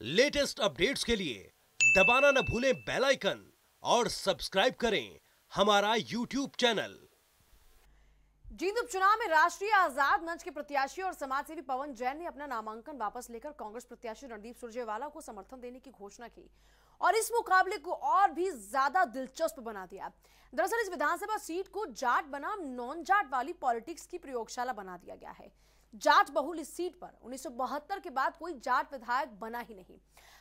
Latest updates के लिए दबाना न भूलें बेल आइकन और सब्सक्राइब करें हमारा यूट्यूब चैनल। जींद उपचुनाव में राष्ट्रीय आजाद मंच के प्रत्याशी और समाजसेवी पवन जैन ने अपना नामांकन वापस लेकर कांग्रेस प्रत्याशी रणदीप सुरजेवाला को समर्थन देने की घोषणा की और इस मुकाबले को और भी ज्यादा दिलचस्प बना दिया। दरअसल इस विधानसभा सीट को जाट बनाम नॉन जाट वाली पॉलिटिक्स की प्रयोगशाला बना दिया गया है। जाट बहुल इस सीट पर 1972 के बाद कोई जाट विधायक बना ही नहीं।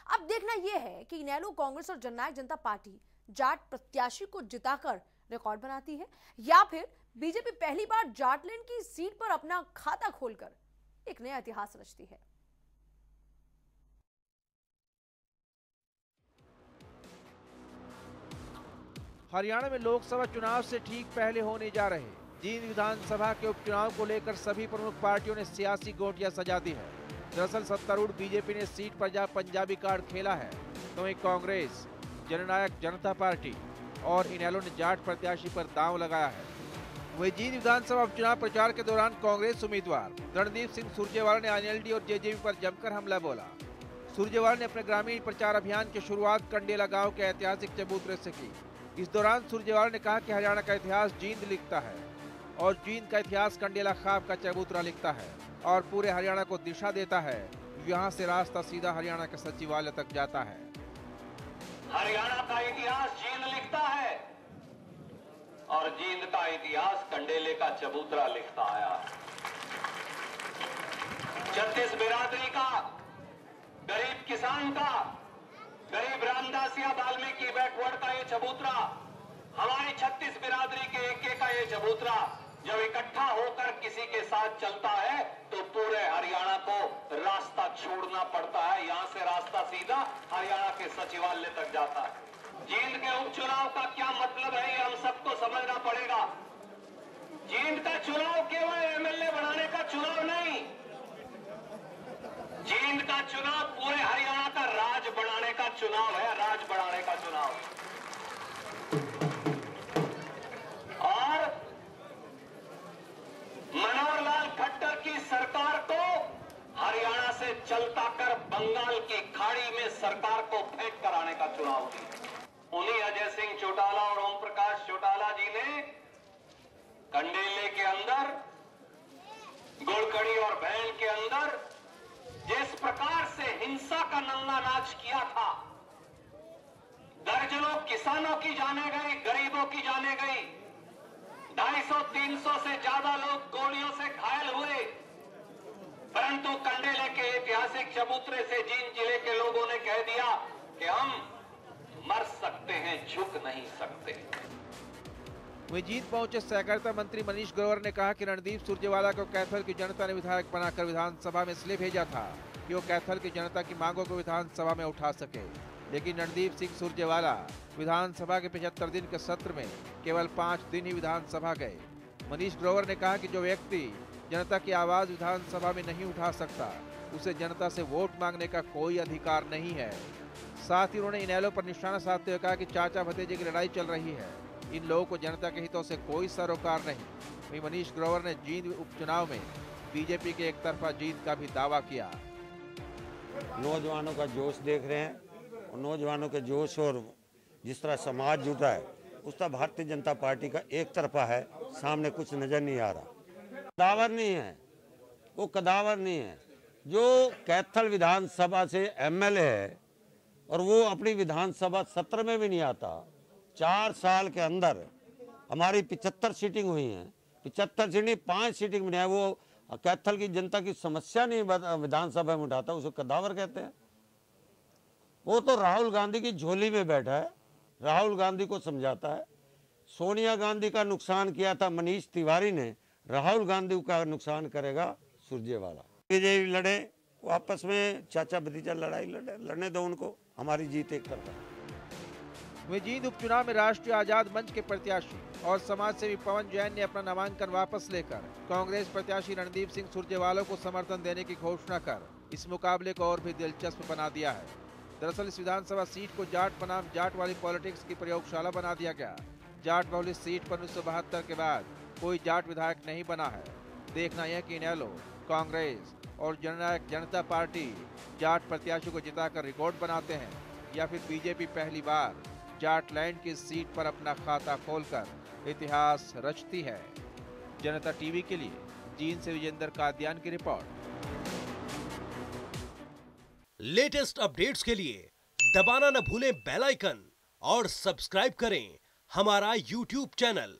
अब देखना यह है कि इनेलो कांग्रेस और जननायक जनता पार्टी जाट प्रत्याशी को जिताकर रिकॉर्ड बनाती है या फिर बीजेपी पहली बार जाटलैंड की सीट पर अपना खाता खोलकर एक नया इतिहास रचती है। हरियाणा में लोकसभा चुनाव से ठीक पहले होने जा रहे जींद विधानसभा के उपचुनाव को लेकर सभी प्रमुख पार्टियों ने सियासी गोटियां सजा दी है। दरअसल सत्तारूढ़ बीजेपी ने सीट पर जहां पंजाबी कार्ड खेला है, तो वहीं कांग्रेस, जननायक जनता पार्टी और इनेलो ने जाट प्रत्याशी पर दांव लगाया है। वहीं जींद विधानसभा उपचुनाव प्रचार के दौरान कांग्रेस उम्मीदवार रणदीप सिंह सुरजेवाला ने एनएलडी और जेजेपी पर जमकर हमला बोला। सुरजेवाला ने अपने ग्रामीण प्रचार अभियान की शुरुआत कंडेला गांव के ऐतिहासिक चबूतरे से की। इस दौरान सुरजेवाला ने कहा कि हरियाणा का इतिहास जींद लिखता है और जींद का इतिहास कंडेला खाप का चबूतरा लिखता है और पूरे हरियाणा को दिशा देता है। यहाँ से रास्ता सीधा हरियाणा के सचिवालय तक जाता है। हरियाणा का इतिहास जींद लिखता है और जींद का इतिहास कंडेले का चबूतरा लिखता आया है। छत्तीस बिरादरी का, गरीब किसान का, गरीब रामदास या वाल्मीकि बैकवर्ड का ये चबूतरा, हमारी 36 बिरादरी के एक का ये चबूतरा जब इकट्ठा होकर किसी के साथ चलता है तो पूरे हरियाणा को रास्ता छोड़ना पड़ता है। यहां से रास्ता सीधा हरियाणा के सचिवालय तक जाता है। जींद के उपचुनाव का क्या मतलब है ये हम सबको समझना पड़ेगा। जींद का चुनाव केवल एमएलए बनाने का चुनाव नहीं, जींद का चुनाव पूरे हरियाणा का राज बनाने का चुनाव है, राज बढ़ाने का चुनाव। और मनोहर लाल खट्टर की सरकार को हरियाणा से चलता कर बंगाल की खाड़ी में सरकार को फेंक कर आने का चुनाव है। उन्हीं अजय सिंह चौटाला और ओम प्रकाश चौटाला जी ने कंडेले के अंदर, गुड़कड़ी और भैन के अंदर जिस प्रकार से हिंसा का नंगा नाच किया था, दर्जनों किसानों की जाने गई, गरीबों की जाने गई, 250-300 से ज्यादा लोग गोलियों से घायल हुए, परंतु कंडेले के ऐतिहासिक चबूतरे से जींद जिले के लोगों ने कह दिया कि हम मर सकते हैं, झुक नहीं सकते। वहीं जींद पहुंचे सहकारिता मंत्री मनीष ग्रोवर ने कहा कि रणदीप सुरजेवाला को कैथल की जनता ने विधायक बनाकर विधानसभा में इसलिए भेजा था कि वो कैथल की जनता की मांगों को विधानसभा में उठा सके। लेकिन रणदीप सिंह सुरजेवाला विधानसभा के 75 दिन के सत्र में केवल 5 दिन ही विधानसभा गए। मनीष ग्रोवर ने कहा कि जो व्यक्ति जनता की आवाज विधानसभा में नहीं उठा सकता, उसे जनता से वोट मांगने का कोई अधिकार नहीं है। साथ ही उन्होंने इनेलो पर निशाना साधते हुए कहा कि चाचा भतीजे की लड़ाई चल रही है, इन लोगों को जनता के हितों से कोई सरोकार नहीं। वहीं मनीष ग्रोवर ने जींद उपचुनाव में बीजेपी के एक तरफा जीत का भी दावा किया। नौजवानों का जोश देख रहे हैं और नौजवानों के जोश और जिस तरह समाज जुटा है उस तरह भारतीय जनता पार्टी का एक तरफा है, सामने कुछ नजर नहीं आ रहा। कदावर नहीं है, वो कदावर नहीं है जो कैथल विधानसभा से एमएलए है और वो अपनी विधानसभा सत्र में भी नहीं आता। 4 साल के अंदर हमारी 75 सीटिंग हुई हैं, 75 सीटिंग 5 सीटिंग में है, वो कैथल की जनता की समस्या नहीं विधानसभा में उठाता, उसको कदावर कहते हैं। वो तो राहुल गांधी की झोली में बैठा है, राहुल गांधी को समझाता है। सोनिया गांधी का नुकसान किया था मनीष तिवारी ने, राहुल गांधी का नुकसान करेगा सुरजेवाला। बीजेपी लड़े, वो आपस में चाचा भतीजा लड़ाई लड़ने दो उनको, हमारी जीत एक तरफा। वहीं जींद उपचुनाव में राष्ट्रीय आजाद मंच के प्रत्याशी और समाजसेवी पवन जैन ने अपना नामांकन वापस लेकर कांग्रेस प्रत्याशी रणदीप सिंह सुरजेवाला को समर्थन देने की घोषणा कर इस मुकाबले को और भी दिलचस्प बना दिया है। दरअसल इस विधानसभा सीट को जाट बनाम जाट वाली पॉलिटिक्स की प्रयोगशाला बना दिया गया। जाट बहुल इस सीट पर 1972 के बाद कोई जाट विधायक नहीं बना है। देखना यह कि इनेलो, कांग्रेस, और जननायक जनता पार्टी जाट प्रत्याशी को जिताकर रिकॉर्ड बनाते हैं, या फिर बीजेपी पहली बार जाटलैंड की सीट पर अपना खाता खोलकर इतिहास रचती है। जनता टीवी के लिए जींद से विजेंद्र कादियान की रिपोर्ट। लेटेस्ट अपडेट्स के लिए दबाना न भूलें बेल आइकन और सब्सक्राइब करें हमारा YouTube चैनल।